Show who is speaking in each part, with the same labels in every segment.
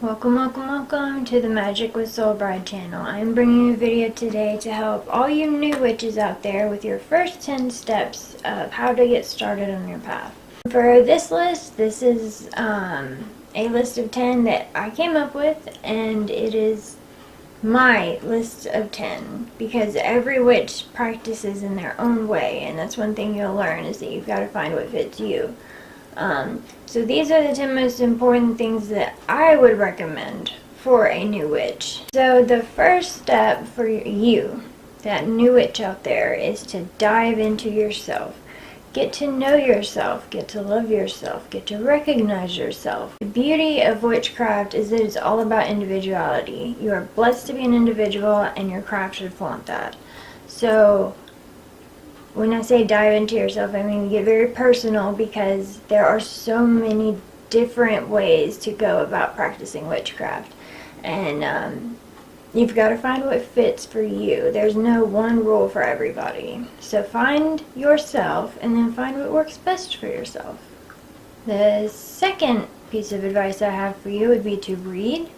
Speaker 1: Welcome to the Magic with Soul Bride channel. I'm bringing you a video today to help all you new witches out there with your first 10 steps of how to get started on your path. For this list, this is a list of 10 that I came up with, and it is my list of 10 because every witch practices in their own way, and that's one thing you'll learn is that you've got to find what fits you. So these are the 10 most important things that I would recommend for a new witch. So the first step for you, that new witch out there, is to dive into yourself. Get to know yourself, get to love yourself, get to recognize yourself. The beauty of witchcraft is that it's all about individuality. You are blessed to be an individual, and your craft should flaunt that. So when I say dive into yourself, I mean get very personal, because there are so many different ways to go about practicing witchcraft. And you've got to find what fits for you. There's no one rule for everybody. So find yourself and then find what works best for yourself. The second piece of advice I have for you would be to read,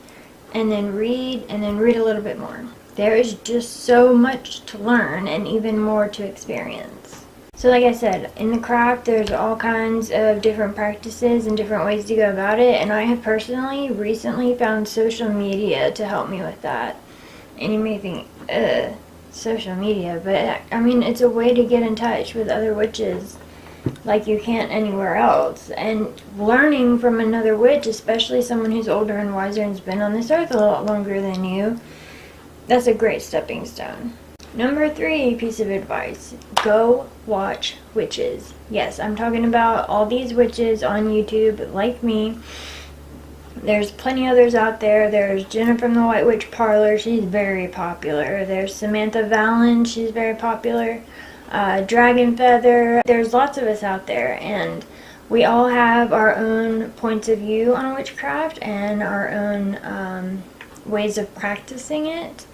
Speaker 1: and then read, and then read a little bit more. There is just so much to learn and even more to experience. So like I said, in the craft there's all kinds of different practices and different ways to go about it, and I have personally recently found social media to help me with that. And you may think, social media, but I mean it's a way to get in touch with other witches like you can't anywhere else. And learning from another witch, especially someone who's older and wiser and has been on this earth a lot longer than you, that's a great stepping stone. Number 3 piece of advice, go watch witches. Yes, I'm talking about all these witches on YouTube like me. There's plenty others out there. There's Jenna from the White Witch Parlor, she's very popular. There's Samantha Valen, she's very popular. Dragon Feather, there's lots of us out there, and we all have our own points of view on witchcraft and our own ways of practicing it.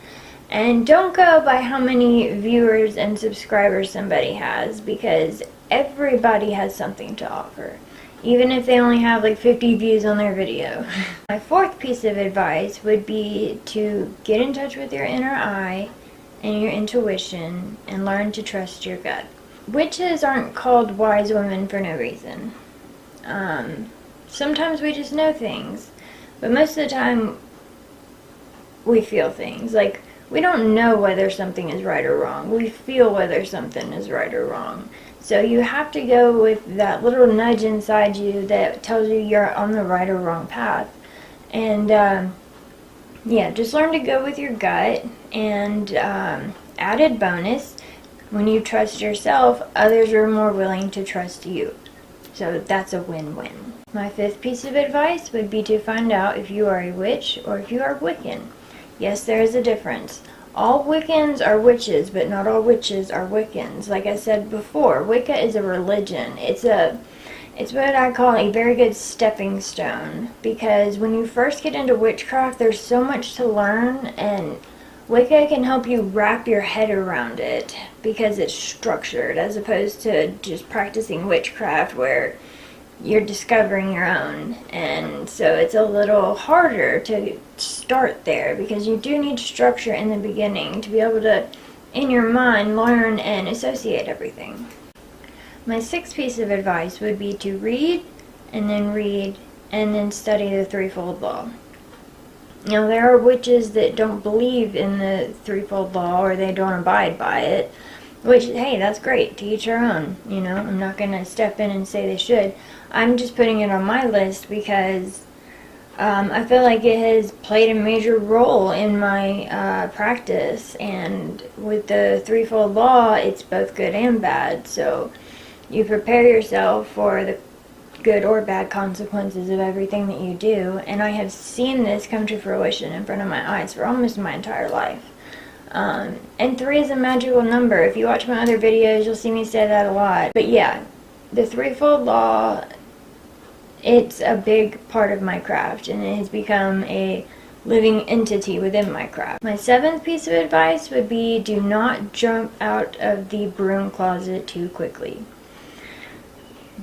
Speaker 1: And don't go by how many viewers and subscribers somebody has, because everybody has something to offer, even if they only have like 50 views on their video. My 4th piece of advice would be to get in touch with your inner eye and your intuition and learn to trust your gut. Witches aren't called wise women for no reason. Sometimes we just know things, but most of the time we feel things. Like, we don't know whether something is right or wrong. We feel whether something is right or wrong. So you have to go with that little nudge inside you that tells you you're on the right or wrong path. And yeah, just learn to go with your gut. And added bonus, when you trust yourself, others are more willing to trust you. So that's a win-win. My 5th piece of advice would be to find out if you are a witch or if you are Wiccan. Yes, there is a difference. All Wiccans are witches, but not all witches are Wiccans. Like I said before, Wicca is a religion. It's what I call a very good stepping stone, because when you first get into witchcraft, there's so much to learn, and Wicca can help you wrap your head around it because it's structured, as opposed to just practicing witchcraft where you're discovering your own. And so it's a little harder to start there, because you do need structure in the beginning to be able to, in your mind, learn and associate everything. My 6th piece of advice would be to read, and then study the threefold law. Now, there are witches that don't believe in the threefold law, or they don't abide by it, which, hey, that's great, to each their own. You know, I'm not going to step in and say they should. I'm just putting it on my list because I feel like it has played a major role in my practice. And with the threefold law, it's both good and bad. So you prepare yourself for the good or bad consequences of everything that you do. And I have seen this come to fruition in front of my eyes for almost my entire life. And 3 is a magical number. If you watch my other videos, you'll see me say that a lot. But yeah, the threefold law, it's a big part of my craft, and it has become a living entity within my craft. My 7th piece of advice would be, do not jump out of the broom closet too quickly.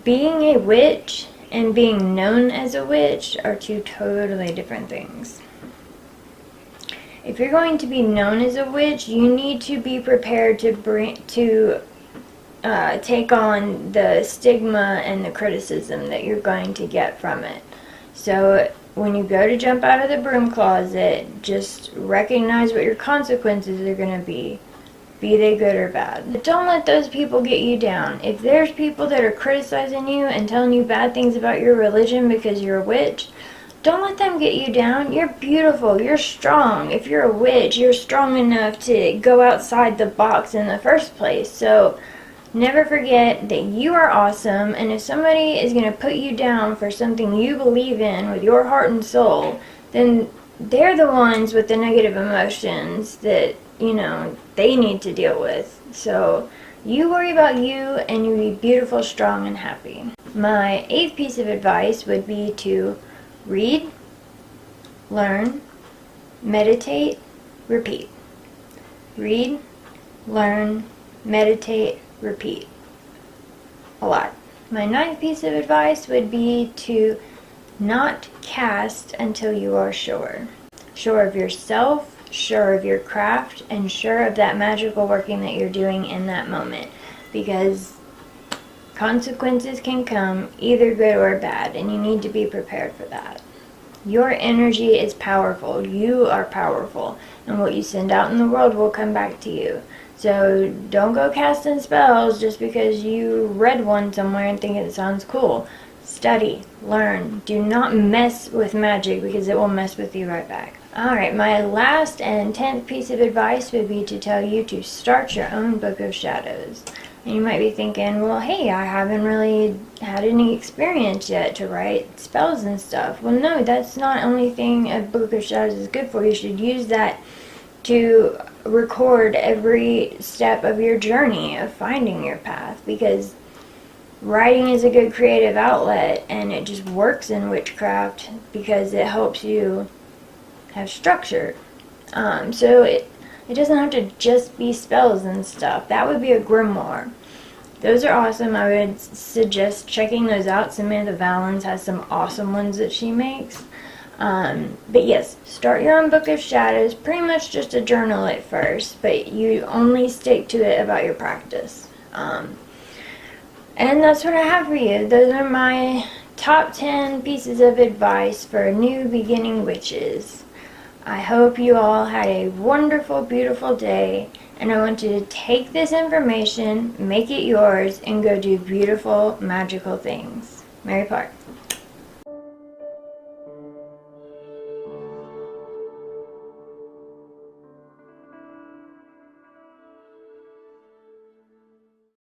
Speaker 1: Being a witch and being known as a witch are two totally different things. If you're going to be known as a witch, you need to be prepared to take on the stigma and the criticism that you're going to get from it. So when you go to jump out of the broom closet, just recognize what your consequences are going to be they good or bad. But don't let those people get you down. If there's people that are criticizing you and telling you bad things about your religion because you're a witch, don't let them get you down. You're beautiful. You're strong. If you're a witch, you're strong enough to go outside the box in the first place. So never forget that you are awesome, and if somebody is going to put you down for something you believe in with your heart and soul, then they're the ones with the negative emotions that, they need to deal with. So you worry about you, and you be beautiful, strong, and happy. My 8th piece of advice would be to read, learn, meditate, repeat. Read, learn, meditate, repeat. A lot. My 9th piece of advice would be to not cast until you are sure. Sure of yourself, sure of your craft, and sure of that magical working that you're doing in that moment. Because consequences can come, either good or bad, and you need to be prepared for that. Your energy is powerful. You are powerful, and what you send out in the world will come back to you. So don't go casting spells just because you read one somewhere and think it sounds cool. Study, learn. Do not mess with magic, because it will mess with you right back. Alright, my last and 10th piece of advice would be to tell you to start your own Book of Shadows. And you might be thinking, well, hey, I haven't really had any experience yet to write spells and stuff. Well, no, that's not the only thing a Book of Shadows is good for. You should use that to record every step of your journey of finding your path, because writing is a good creative outlet, and it just works in witchcraft because it helps you have structure. So it doesn't have to just be spells and stuff. That would be a grimoire. Those are awesome. I would suggest checking those out. Samantha Valens has some awesome ones that she makes. But yes, start your own Book of Shadows. Pretty much just a journal at first, but you only stick to it about your practice. And that's what I have for you. Those are my top 10 pieces of advice for new beginning witches. I hope you all had a wonderful, beautiful day, and I want you to take this information, make it yours, and go do beautiful, magical things. Mary Park.